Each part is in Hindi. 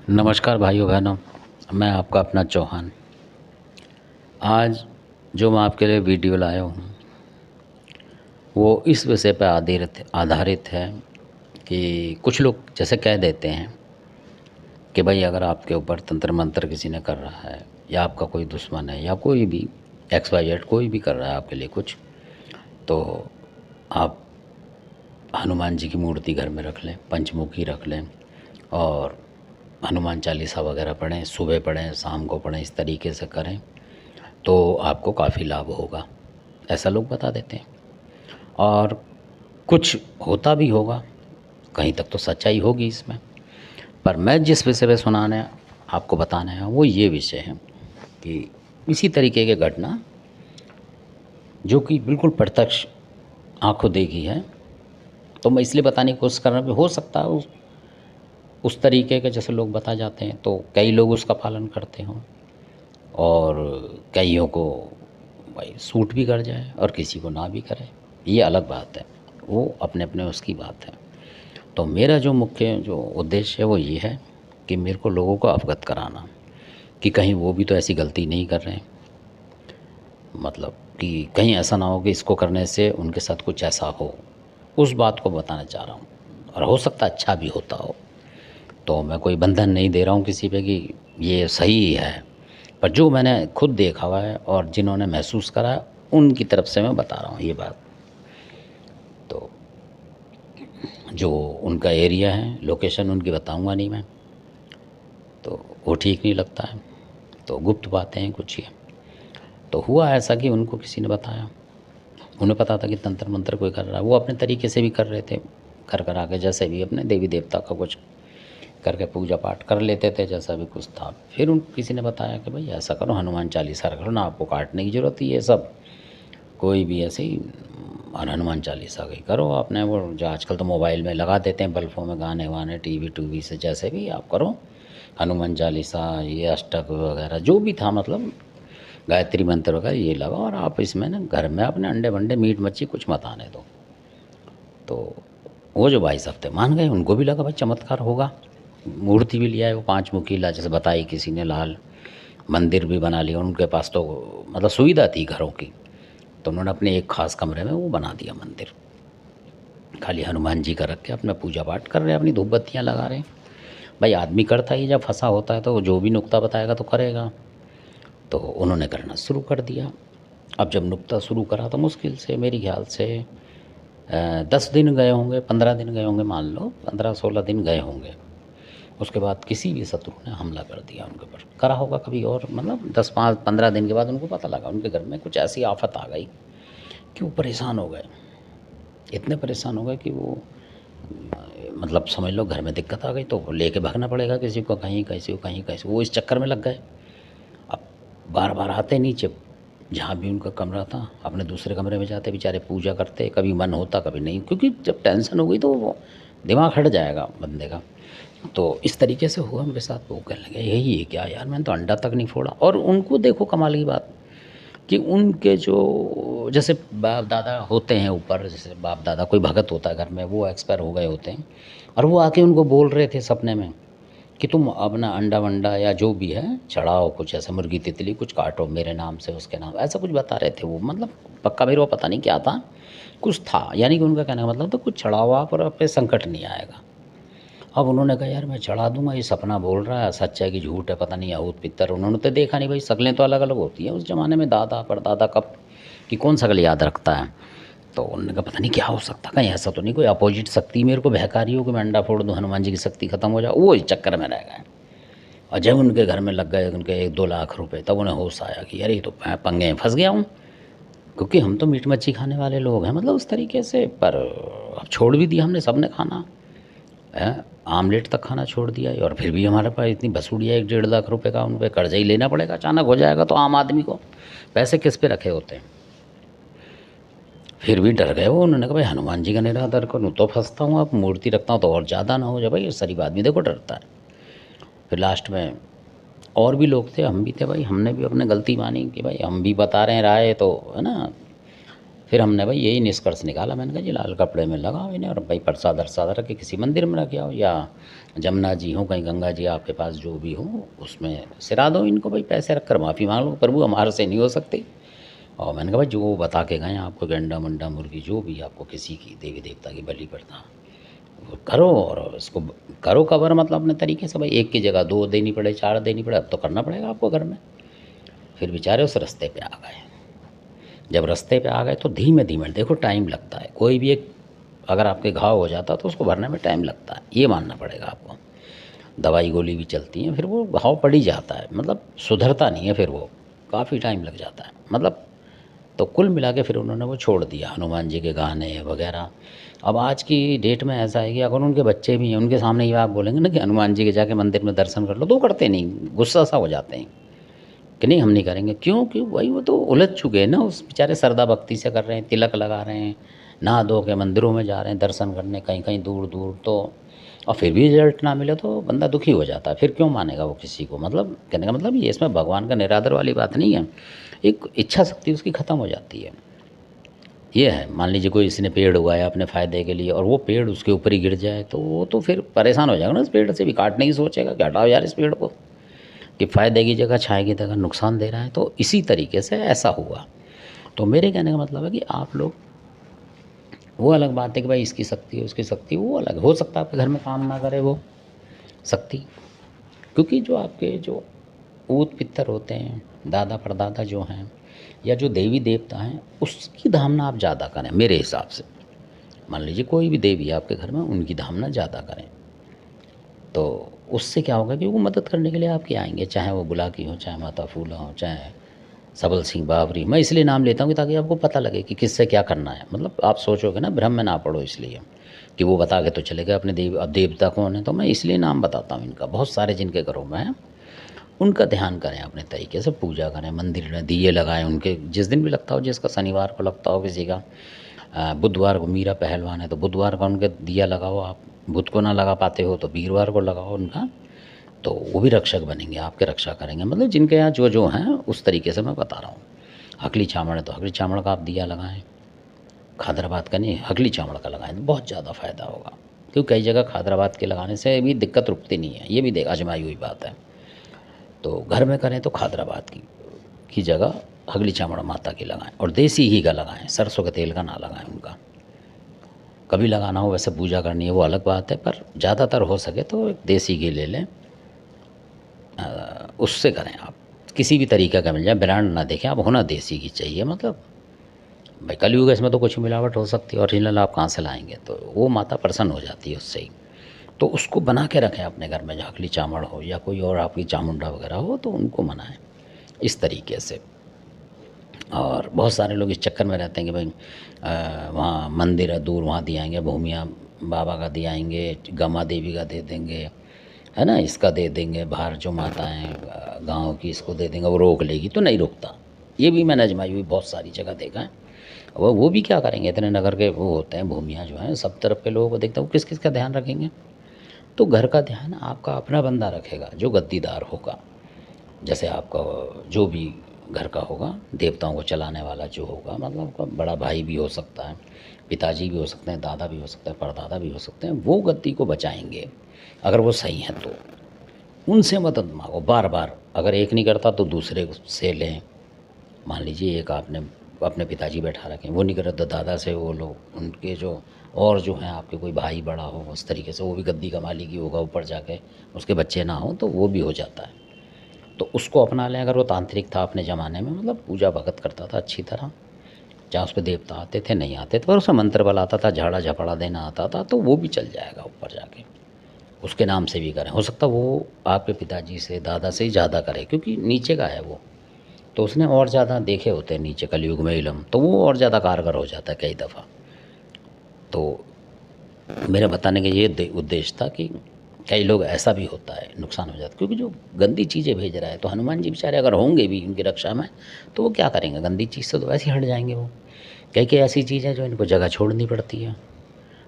नमस्कार भाइयों बहनों, मैं आपका अपना चौहान। आज जो मैं आपके लिए वीडियो लाया हूँ वो इस विषय पर आधारित है कि कुछ लोग जैसे कह देते हैं कि भाई अगर आपके ऊपर तंत्र मंत्र किसी ने कर रहा है या आपका कोई दुश्मन है या कोई भी XYZ कोई भी कर रहा है आपके लिए कुछ, तो आप हनुमान जी की मूर्ति घर में रख लें, पंचमुखी रख लें और हनुमान चालीसा वगैरह पढ़ें, सुबह पढ़ें, शाम को पढ़ें, इस तरीके से करें तो आपको काफ़ी लाभ होगा, ऐसा लोग बता देते हैं। और कुछ होता भी होगा, कहीं तक तो सच्चाई होगी इसमें, पर मैं जिस विषय पे सुनाने आपको बताना है वो ये विषय है कि इसी तरीके की घटना जो कि बिल्कुल प्रत्यक्ष आंखों देखी है, तो मैं इसलिए बताने की कोशिश कर रहा हूँ कि हो सकता है उस तरीके के जैसे लोग बता जाते हैं तो कई लोग उसका पालन करते हों और कईयों को भाई सूट भी कर जाए और किसी को ना भी करे, ये अलग बात है, वो अपने अपने उसकी बात है। तो मेरा जो मुख्य जो उद्देश्य है वो ये है कि मेरे को लोगों को अवगत कराना कि कहीं वो भी तो ऐसी गलती नहीं कर रहे हैं, मतलब कि कहीं ऐसा ना हो कि इसको करने से उनके साथ कुछ ऐसा हो, उस बात को बताना चाह रहा हूँ। और हो सकता अच्छा भी होता हो, तो मैं कोई बंधन नहीं दे रहा हूँ किसी पे कि ये सही है, पर जो मैंने खुद देखा हुआ है और जिन्होंने महसूस करा है उनकी तरफ से मैं बता रहा हूँ ये बात। तो जो उनका एरिया है, लोकेशन उनकी बताऊंगा नहीं मैं, तो वो ठीक नहीं लगता है, तो गुप्त बातें हैं कुछ ये। तो हुआ ऐसा कि उनको किसी ने बताया, उन्हें पता था कि तंत्र मंत्र कोई कर रहा है, वो अपने तरीके से भी कर रहे थे, कर आके जैसे भी अपने देवी देवता का कुछ करके पूजा पाठ कर लेते थे, जैसा भी कुछ था। फिर उन किसी ने बताया कि भाई ऐसा करो, हनुमान चालीसा रख लो ना, आपको काटने की ज़रूरत ही है सब, कोई भी ऐसे ही और हनुमान चालीसा की करो आपने, वो जो आजकल तो मोबाइल में लगा देते हैं बल्बों में गाने वाने, टीवी टूवी से जैसे भी आप करो हनुमान चालीसा, ये अष्टक वगैरह जो भी था, मतलब गायत्री मंत्र वगैरह ये लगाओ और आप इसमें ना घर में अपने अंडे वंडे मीट मच्छी कुछ मत आने दो। तो वो जो भाई साहब थे मान गए, उनको भी लगा भाई चमत्कार होगा, मूर्ति भी लिया है वो 5 मुखी जैसे बताई किसी ने, लाल मंदिर भी बना लिया उनके पास, तो मतलब सुविधा थी घरों की, तो उन्होंने अपने एक ख़ास कमरे में वो बना दिया मंदिर, खाली हनुमान जी का रख के अपना पूजा पाठ कर रहे हैं, अपनी धूप बत्तियाँ लगा रहे हैं। भाई आदमी करता ही जब फंसा होता है तो जो भी नुक्ता बताएगा तो करेगा, तो उन्होंने करना शुरू कर दिया। अब जब नुक्ता शुरू करा तो मुश्किल से मेरे ख्याल से 10 दिन गए होंगे, 15 दिन गए होंगे, मान लो 15-16 दिन गए होंगे। उसके बाद किसी भी शत्रु ने हमला कर दिया उनके ऊपर, करा होगा कभी और, मतलब 10-15 दिन के बाद उनको पता लगा उनके घर में कुछ ऐसी आफत आ गई कि वो परेशान हो गए, इतने परेशान हो गए कि वो मतलब समझ लो घर में दिक्कत आ गई तो लेके भागना पड़ेगा किसी को कहीं, किसी को कहीं, कैसे वो इस चक्कर में लग गए। अब बार बार आते नीचे, जहाँ भी उनका कमरा था अपने दूसरे कमरे में जाते, बेचारे पूजा करते, कभी मन होता कभी नहीं, क्योंकि जब टेंशन हो गई तो वो दिमाग हट जाएगा बंदे का। तो इस तरीके से हुआ मेरे साथ, वो कहने लगे यही है क्या यार, मैंने तो अंडा तक नहीं फोड़ा। और उनको देखो कमाल की बात कि उनके जो जैसे बाप दादा होते हैं ऊपर, जैसे बाप दादा कोई भगत होता है घर में, वो एक्सपायर हो गए होते हैं, और वो आके उनको बोल रहे थे सपने में कि तुम अपना अंडा वंडा या जो भी है चढ़ाओ, कुछ ऐसा मुर्गी तितली कुछ काटो मेरे नाम से, उसके नाम, ऐसा कुछ बता रहे थे वो, मतलब पक्का मेरे को पता नहीं क्या था, कुछ था, यानी कि उनका कहने का मतलब तो कुछ चढ़ाओ आप और आप पे संकट नहीं आएगा। अब उन्होंने कहा यार मैं चढ़ा दूंगा, ये सपना बोल रहा है, सच है कि झूठ है पता नहीं, आहूत पितर, उन्होंने तो देखा नहीं भाई, शक्लें तो अलग अलग होती हैं उस ज़माने में, दादा परदादा कब कि कौन शक्ल याद रखता है। तो उन्होंने कहा पता नहीं क्या हो सकता, कहीं ऐसा तो नहीं कोई अपोजिट शक्ति मेरे को बहका रही हो कि मैं अंडा फोड़ दूँ, हनुमान जी की शक्ति खत्म हो जाए, वो इस चक्कर में रह गए। और जब उनके घर में लग गए उनके 1-2 लाख रुपए, तब उन्हें होश आया कि यार ये तो मैं पंगे में फंस गया हूँ, क्योंकि हम तो मीट मच्छी खाने वाले लोग हैं, मतलब उस तरीके से, पर अब छोड़ भी दिया हमने, सबने खाना है, आमलेट तक खाना छोड़ दिया है, और फिर भी हमारे पास इतनी बसूड़िया 1-1.5 लाख रुपए का उन पर कर्जा ही लेना पड़ेगा, अचानक हो जाएगा तो आम आदमी को पैसे किस पे रखे होते हैं। फिर भी डर गए वो, उन्होंने कहा भाई हनुमान जी का निरादर करूँ तो फंसता हूँ, अब मूर्ति रखता हूँ तो और ज़्यादा ना हो जाए, भाई शरीफ आदमी देखो डरता है। फिर लास्ट में और भी लोग थे, हम भी थे भाई, हमने भी अपने गलती मानी कि भाई हम भी बता रहे हैं राय तो है ना, फिर हमने भाई यही निष्कर्ष निकाला, मैंने कहा जी लाल कपड़े में लगाओ इन्हें और भाई प्रसाद अरसाद रख के किसी मंदिर में रख आओ, या जमुना जी हो कहीं, गंगा जी आपके पास जो भी हो उसमें सिरा दो इनको, भाई पैसे रख कर माफ़ी मांग लो, प्रभु हमारे से नहीं हो सकती। और मैंने कहा भाई जो वो बता के गए आपको, गंडा मंडा मुर्गी जो भी आपको किसी की देवी देवता की बलि प्रथा वो करो, और इसको करो कवर, मतलब अपने तरीके से, भाई एक की जगह 2 देनी पड़े 4 देनी पड़े, अब तो करना पड़ेगा आपको घर में। फिर बेचारे उस रास्ते पे आ गए। जब रास्ते पे आ गए तो धीमे धीमे, देखो टाइम लगता है, कोई भी एक अगर आपके घाव हो जाता तो उसको भरने में टाइम लगता है, ये मानना पड़ेगा आपको। दवाई गोली भी चलती है, फिर वो घाव पड़ ही जाता है, मतलब सुधरता नहीं है, फिर वो काफ़ी टाइम लग जाता है मतलब। तो कुल मिला के फिर उन्होंने वो छोड़ दिया, हनुमान जी के गाने वगैरह। अब आज की डेट में ऐसा है कि अगर उनके बच्चे भी हैं, उनके सामने ये आप बोलेंगे ना कि हनुमान जी के जाके मंदिर में दर्शन कर लो, तो वो करते नहीं, गुस्सा सा हो जाते हैं कि नहीं हम नहीं करेंगे। क्यों? कि भाई वो तो उलझ चुके हैं ना, उस बेचारे श्रद्धा भक्ति से कर रहे हैं, तिलक लगा रहे हैं, नहा धो के मंदिरों में जा रहे हैं दर्शन करने, कहीं कहीं दूर दूर, तो और फिर भी रिजल्ट ना मिले तो बंदा दुखी हो जाता है। फिर क्यों मानेगा वो किसी को? मतलब कहने का मतलब ये, इसमें भगवान का निरादर वाली बात नहीं है, एक इच्छा शक्ति उसकी ख़त्म हो जाती है। ये है, मान लीजिए कोई इसने पेड़ उगाया अपने फ़ायदे के लिए और वो पेड़ उसके ऊपर ही गिर जाए, तो वो तो फिर परेशान हो जाएगा ना, इस पेड़ से भी काटने की सोचेगा कि हटाओ यार इस पेड़ को, कि फ़ायदे की जगह छाया की जगह नुकसान दे रहा है। तो इसी तरीके से ऐसा हुआ। तो मेरे कहने का मतलब है कि आप लोग, वो अलग बात है कि भाई इसकी शक्ति है उसकी शक्ति, वो अलग हो सकता है आपके घर में काम ना करे वो शक्ति, क्योंकि जो आपके जो ऊत पितर होते हैं, दादा परदादा जो हैं, या जो देवी देवता हैं, उसकी धामना आप ज़्यादा करें मेरे हिसाब से। मान लीजिए कोई भी देवी है आपके घर में, उनकी धामना ज़्यादा करें, तो उससे क्या होगा कि वो मदद करने के लिए आपके आएंगे, चाहे वो बुला की हो, चाहे माता फूला हो, चाहे सबल सिंह बावरी। मैं इसलिए नाम लेता हूँ कि ताकि आपको पता लगे कि किससे क्या करना है, मतलब आप सोचोगे ना भ्रम में ना पड़ो, इसलिए कि वो बता के तो चले गए अपने अब देवता कौन है। तो मैं इसलिए नाम बताता हूँ इनका, बहुत सारे जिनके घरों में है उनका ध्यान करें, अपने तरीके से पूजा करें, मंदिर में दिए लगाएं उनके, जिस दिन भी लगता हो, जिसका शनिवार को लगता हो किसी का, बुधवार को, मीरा पहलवान है तो बुधवार का उनके दिया लगाओ, आप बुध को ना लगा पाते हो तो वीरवार को लगाओ उनका, तो वो भी रक्षक बनेंगे, आपके रक्षा करेंगे। मतलब जिनके यहाँ जो जो हैं उस तरीके से मैं बता रहा हूँ। हकली चामड़ है तो हकली चामड़ का आप दिया लगाएं, खादराबाद का नहीं, हकली चामड़ का लगाएं तो बहुत ज़्यादा फ़ायदा होगा, क्योंकि कई जगह खादराबाद के लगाने से भी दिक्कत रुकती नहीं है, ये भी आजमाई हुई बात है। तो घर में करें तो खादराबाद की जगह हगली चामड़ माता की लगाएं, और देसी घी का लगाएं, सरसों के तेल का ना लगाएं उनका। कभी लगाना हो, वैसे पूजा करनी है वो अलग बात है, पर ज़्यादातर हो सके तो एक देसी घी ले लें, उससे करें आप। किसी भी तरीका का मिल जाए, ब्रांड ना देखें आप, होना देसी घी चाहिए। मतलब भाई कलयुग है, इसमें तो कुछ मिलावट हो सकती है, ओरिजिनल आप कहाँ से लाएंगे? तो वो माता प्रसन्न हो जाती है उससे ही। तो उसको बना के रखें अपने घर में, झाकली चामड़ हो या कोई और आपकी चामुंडा वगैरह हो, तो उनको मनाएं इस तरीके से। और बहुत सारे लोग इस चक्कर में रहते हैं कि भाई वहाँ मंदिर है दूर, वहाँ दिए आएंगे, भूमिया बाबा का दिए आएंगे, गमा देवी का दे देंगे, है ना, इसका दे देंगे, बाहर जो माता हैं गाँव की, इसको दे देंगे, वो रोक लेगी। तो नहीं रोकता, ये भी मैंने आजमाई हुई बहुत सारी जगह देखा है। वो भी क्या करेंगे, इतने नगर के वो होते हैं भूमिया जो हैं, सब तरफ के लोगों को देखते हैं, वो किस किस का ध्यान रखेंगे? तो घर का ध्यान आपका अपना बंदा रखेगा जो गद्दीदार होगा, जैसे आपका जो भी घर का होगा, देवताओं को चलाने वाला जो होगा, मतलब आपका बड़ा भाई भी हो सकता है, पिताजी भी हो सकते हैं, दादा भी हो सकते हैं, परदादा भी हो सकते हैं, वो गद्दी को बचाएंगे अगर वो सही हैं तो। उनसे मदद मांगो बार बार, अगर एक नहीं करता तो दूसरे से लें। मान लीजिए एक आपने अपने पिताजी बैठा रखें, वो नहीं कर रहे तो दादा से वो लो, उनके जो और जो हैं आपके कोई भाई बड़ा हो उस तरीके से, वो भी गद्दी का मालिक ही होगा ऊपर जाके, उसके बच्चे ना हो तो वो भी हो जाता है। तो उसको अपना लें। अगर वो तांत्रिक था अपने ज़माने में, मतलब पूजा भगत करता था अच्छी तरह, जहाँ उस पर देवता आते थे नहीं आते थे, पर उसमें मंत्र बल आता था, झाड़ा झपड़ा देना आता था, तो वो भी चल जाएगा ऊपर जाके, उसके नाम से भी करें। हो सकता है वो आपके पिताजी से दादा से ही ज़्यादा करे, क्योंकि नीचे का है वो, तो उसने और ज़्यादा देखे होते हैं नीचे कलयुग में इलम, तो वो और ज़्यादा कारगर हो जाता है कई दफ़ा। तो मेरा बताने का ये उद्देश्य था कि कई लोग ऐसा भी होता है, नुकसान हो जाता है, क्योंकि जो गंदी चीज़ें भेज रहा है, तो हनुमान जी बेचारे अगर होंगे भी उनकी रक्षा में, तो वो क्या करेंगे? गंदी चीज़ से तो वैसे ही हट जाएंगे वो। कई कई ऐसी चीज़ है जो इनको जगह छोड़नी पड़ती है,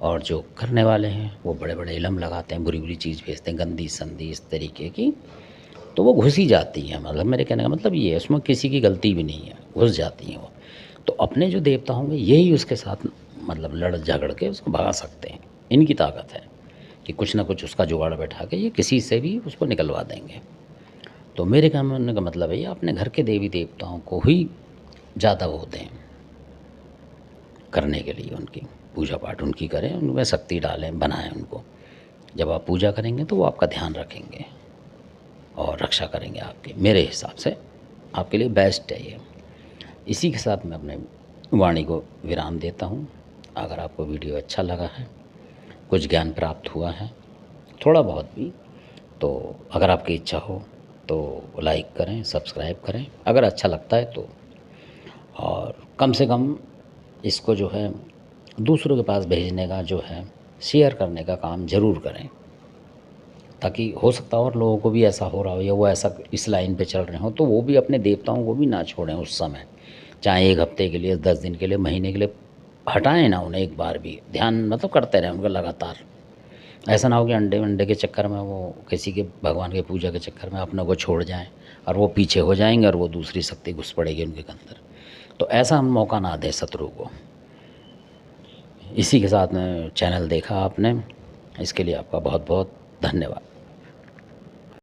और जो करने वाले हैं वो बड़े बड़े इलम लगाते हैं, बुरी बुरी चीज़ भेजते हैं, गंदी संधि इस तरीके की, तो वो घुस ही जाती है। मतलब मेरे कहने का मतलब ये है, उसमें किसी की गलती भी नहीं है, घुस जाती हैं वो। तो अपने जो देवता होंगे यही उसके साथ मतलब लड़ झगड़ के उसको भगा सकते हैं। इनकी ताकत है कि कुछ ना कुछ उसका जुगाड़ बैठा के ये किसी से भी उसको निकलवा देंगे। तो मेरे कहने का मतलब है ये अपने घर के देवी देवताओं को ही ज़्यादा वो दें करने के लिए, उनकी पूजा पाठ उनकी करें, उनमें शक्ति डालें, बनाएं उनको। जब आप पूजा करेंगे तो वो आपका ध्यान रखेंगे और रक्षा करेंगे आपकी। मेरे हिसाब से आपके लिए बेस्ट है ये। इसी के साथ मैं अपने वाणी को विराम देता हूँ। अगर आपको वीडियो अच्छा लगा है, कुछ ज्ञान प्राप्त हुआ है थोड़ा बहुत भी, तो अगर आपकी इच्छा हो तो लाइक करें, सब्सक्राइब करें अगर अच्छा लगता है तो। और कम से कम इसको जो है दूसरों के पास भेजने का जो है शेयर करने का काम ज़रूर करें, ताकि हो सकता है और लोगों को भी ऐसा हो रहा हो या वो ऐसा इस लाइन पे चल रहे हो तो वो भी अपने देवताओं को भी ना छोड़ें उस समय। चाहे 1 हफ्ते के लिए, 10 दिन के लिए, महीने के लिए हटाएं ना उन्हें एक बार भी। ध्यान मतलब करते रहें उनका लगातार। ऐसा ना हो कि अंडे वंडे के चक्कर में वो किसी के भगवान के पूजा के चक्कर में अपने को छोड़ जाएं और वो पीछे हो जाएंगे और वो दूसरी शक्ति घुस पड़ेगी उनके अंदर। तो ऐसा हम मौका ना दें शत्रु को। इसी के साथ में चैनल देखा आपने, इसके लिए आपका बहुत बहुत धन्यवाद।